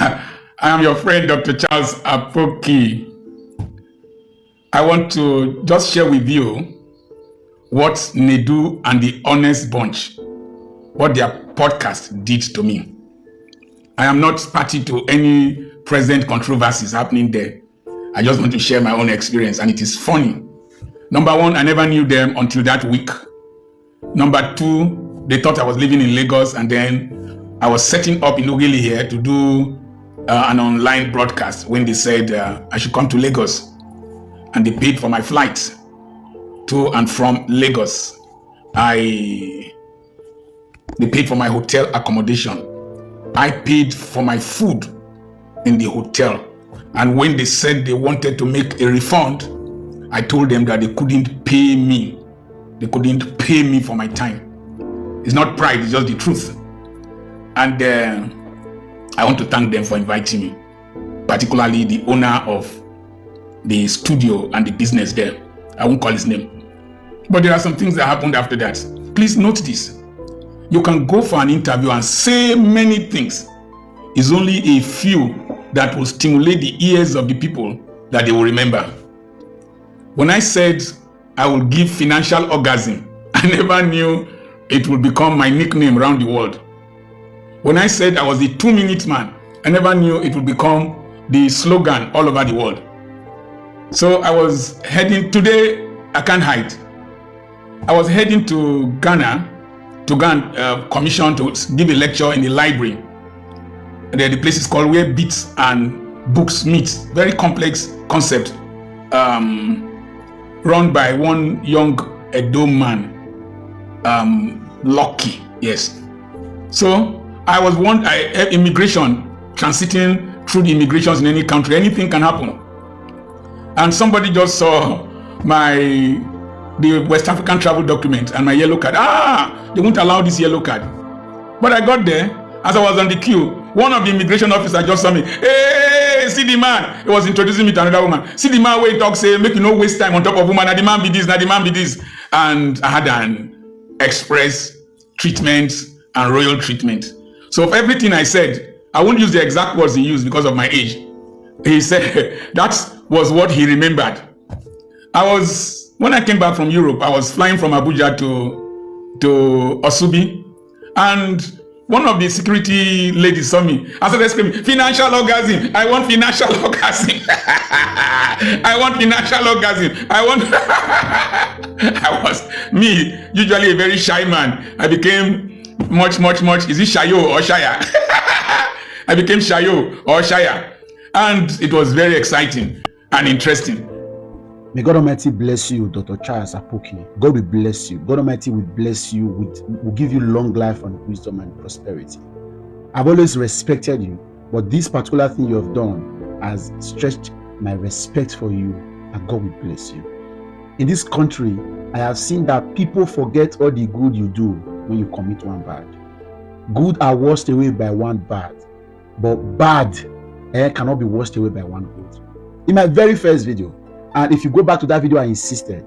I am your friend, Dr. Charles Apoki. I want to just share with you what Nedu and the Honest Bunch, what their podcast did to me. I am not party to any present controversies happening there. I just want to share my own experience, and it is funny. Number one, I never knew them until that week. Number two, they thought I was living in Lagos, and then I was setting up in Ugili here to do an online broadcast when they said I should come to Lagos, and they paid for my flight to and from Lagos. They paid for my hotel accommodation. I paid for my food in the hotel. And when they said they wanted to make a refund, I told them that they couldn't pay me. They couldn't pay me for my time. It's not pride, it's just the truth. And I want to thank them for inviting me, particularly the owner of the studio and the business there. I won't call his name. But there are some things that happened after that. Please note this. You can go for an interview and say many things. It's only a few that will stimulate the ears of the people that they will remember. When I said I will give financial orgasm, I never knew it would become my nickname around the world. When I said I was the 2-minute man, I never knew it would become the slogan all over the world. So I was heading, today I can't hide. I was heading to Ghana to go and commission to give a lecture in the library. The place is called Where Beats and Books Meet. Very complex concept, run by one young Edo man, Lucky. Yes. So I was immigration, transiting through the immigrations in any country. Anything can happen. And somebody just saw the West African travel document and my yellow card. They won't allow this yellow card. But I got there. As I was on the queue, one of the immigration officers just saw me. Hey, see the man. He was introducing me to another woman. See the man where he talk, say, make you no waste time on top of woman. Now the man be this, now the man be this. And I had an express treatment and royal treatment. So of everything I said, I won't use the exact words he used because of my age. He said that was what he remembered. When I came back from Europe, I was flying from Abuja to Osubi, and one of the security ladies saw me. I started screaming, financial orgasm. I want financial orgasm. I want financial orgasm. I was me, usually a very shy man. I became much. Is it shayo or shaya? I became shayo or shaya. And it was very exciting and interesting. May God Almighty bless you, Dr. Charles Apoki. God will bless you. God Almighty will bless you, will give you long life and wisdom and prosperity. I've always respected you, but this particular thing you have done has stretched my respect for you, and God will bless you. In this country, I have seen that people forget all the good you do when you commit one bad. Good are washed away by one bad, but bad cannot be washed away by one good. In my very first video, and if you go back to that video, I insisted,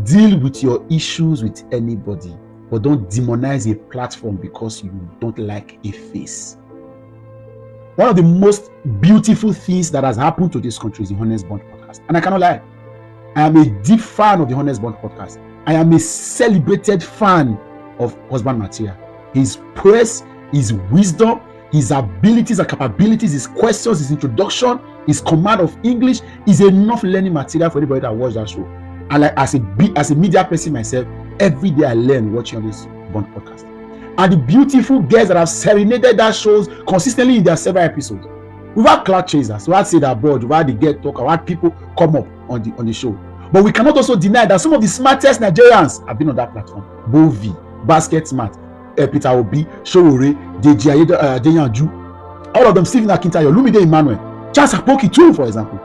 deal with your issues with anybody, but don't demonize a platform because you don't like a face. One of the most beautiful things that has happened to this country is the Honest Bunch podcast. And I cannot lie, I am a deep fan of the Honest Bunch podcast. I am a celebrated fan of husband material. His praise, his wisdom, his abilities and capabilities, his questions, his introduction, his command of English is enough learning material for anybody that watch that show. And like as a media person myself, every day I learn watching on this Bond podcast. And the beautiful guests that have serenaded that shows consistently in their several episodes. We've had cloud chasers, we've had say that board, we've had the get talk, we've had people come up on the show. But we cannot also deny that some of the smartest Nigerians have been on that platform. Bovi, Basket Smart, Peter Obi, Showore, Deyanju, all of them, Stephen Akintayo, Lumide Emmanuel, Charles Apoki too, for example.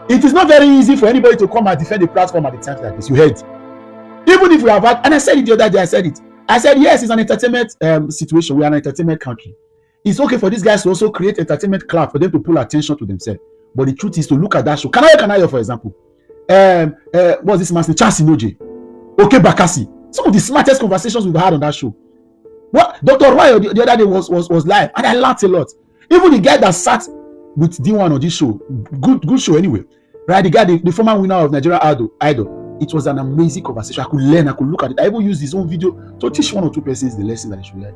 It is not very easy for anybody to come and defend the platform at the time like this. You heard. Even if we have had, and I said it the other day, I said, yes, it's an entertainment situation. We are an entertainment country. It's okay for these guys to also create entertainment club for them to pull attention to themselves. But the truth is to look at that show. Kanayo, for example. What's this man's name? Charles Inoje. Okay, Bakasi. Some of the smartest conversations we've had on that show. What Dr. Roy the other day was live, and I laughed a lot. Even the guy that sat with D1 on this show, good show anyway, right? The guy, the former winner of Nigeria Idol, it was an amazing conversation. I could learn, I could look at it. I even used his own video to teach 1 or 2 persons the lesson that they should learn.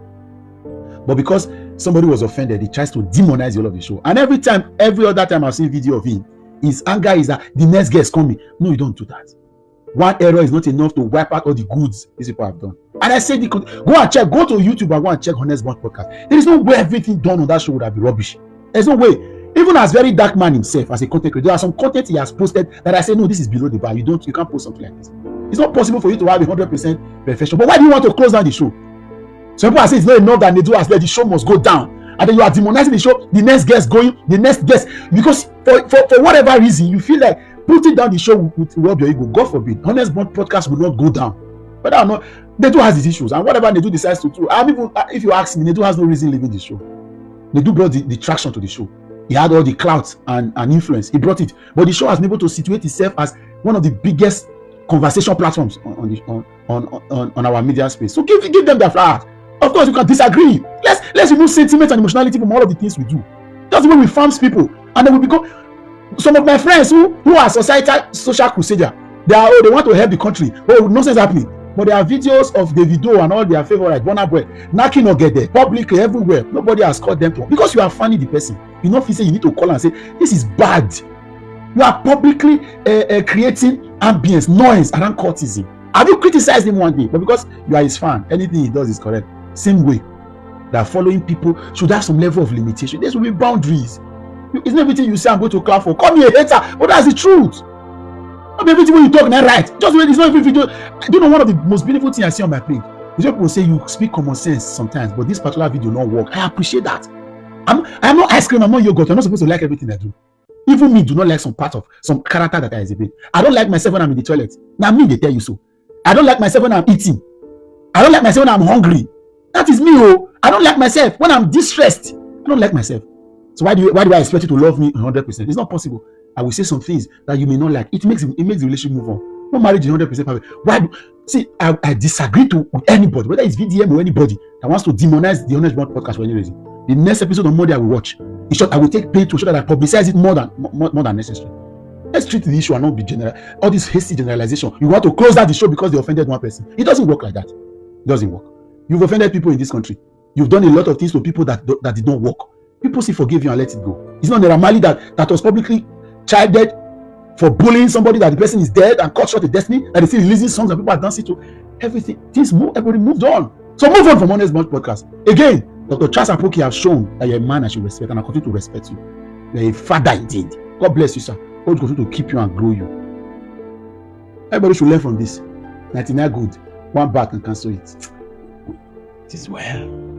But because somebody was offended, he tries to demonize all of the show. And every other time I've seen video of him, his anger is that the next guest coming. No, you don't do that. One error is not enough to wipe out all the goods these people have done. And I said, go and check, go to YouTube and go and check Honest Bunch podcast. There is no way everything done on that show would have been rubbish. There's no way. Even as very dark man himself, as a content creator, there are some content he has posted that I say, no, this is below the bar. You can't post something like this. It's not possible for you to have 100% perfection. But why do you want to close down the show? Some people are saying it's not enough that Nedu has let the show must go down. And then you are demonizing the show, the next guest going, the next guest. Because for whatever reason, you feel like putting down the show would rob your ego. God forbid. Honest Bunch podcast will not go down. But I don't know. Nedu has his issues. And whatever Nedu decides to do, if you ask me, Nedu has no reason leaving the show. Nedu brought the traction to the show. He had all the clout and influence. He brought it. But the show has been able to situate itself as one of the biggest conversation platforms on our media space. So give them their flowers. Of course, you can disagree. Let's remove sentiment and emotionality from all of the things we do. That's the way we farm people. And then we become... Some of my friends who are social crusader, they want to help the country. Oh, nonsense happening. But there are videos of Davido and all their favorite Burna Boy knocking or get there publicly everywhere. Nobody has called them to, because you are fanning the person. You know, you need to call and say this is bad. You are publicly creating ambience, noise around courtesan. Have you criticized him one day? But because you are his fan, anything he does is correct. Same way that following people should have some level of limitation. There should be boundaries. It's not everything you say I'm going to clap for. Call me a hater, but that's the truth. Not everything when you talk not right. Just when it's not every video. I don't know, one of the most beautiful things I see on my page is when people say you speak common sense sometimes, but this particular video not work. I appreciate that. I'm not ice cream, I'm not yogurt. I'm not supposed to like everything I do. Even me do not like some part of some character that I exhibit. I don't like myself when I'm in the toilet. Now me, they tell you so. I don't like myself when I'm eating. I don't like myself when I'm hungry. That is me. Oh, I don't like myself when I'm distressed. I don't like myself. So why do I expect you to love me 100%? It's not possible. I will say some things that you may not like. It makes the relationship move on. No marriage is 100% perfect. Why? I disagree with anybody, whether it's VDM or anybody that wants to demonize the Honest Bunch podcast for any reason. The next episode on Monday I will watch. In short, I will take pain to show that I publicize it more than necessary. Let's treat the issue and not be general. All this hasty generalization. You want to close down the show because they offended one person. It doesn't work like that. It doesn't work. You've offended people in this country. You've done a lot of things to people that did not work. People say forgive you and let it go. It's not Naira Marley that was publicly chided for bullying somebody that the person is dead and cut short the destiny, that is still releasing songs and people are dancing to everything. Everybody moved on. So move on from Honest Bunch podcast. Again, Dr. Charles Apoki have shown that you're a man I should respect, and I continue to respect you. You're a father indeed. God bless you, sir. God continue to keep you and grow you. Everybody should learn from this. 99 good. One back and cancel it. It is well.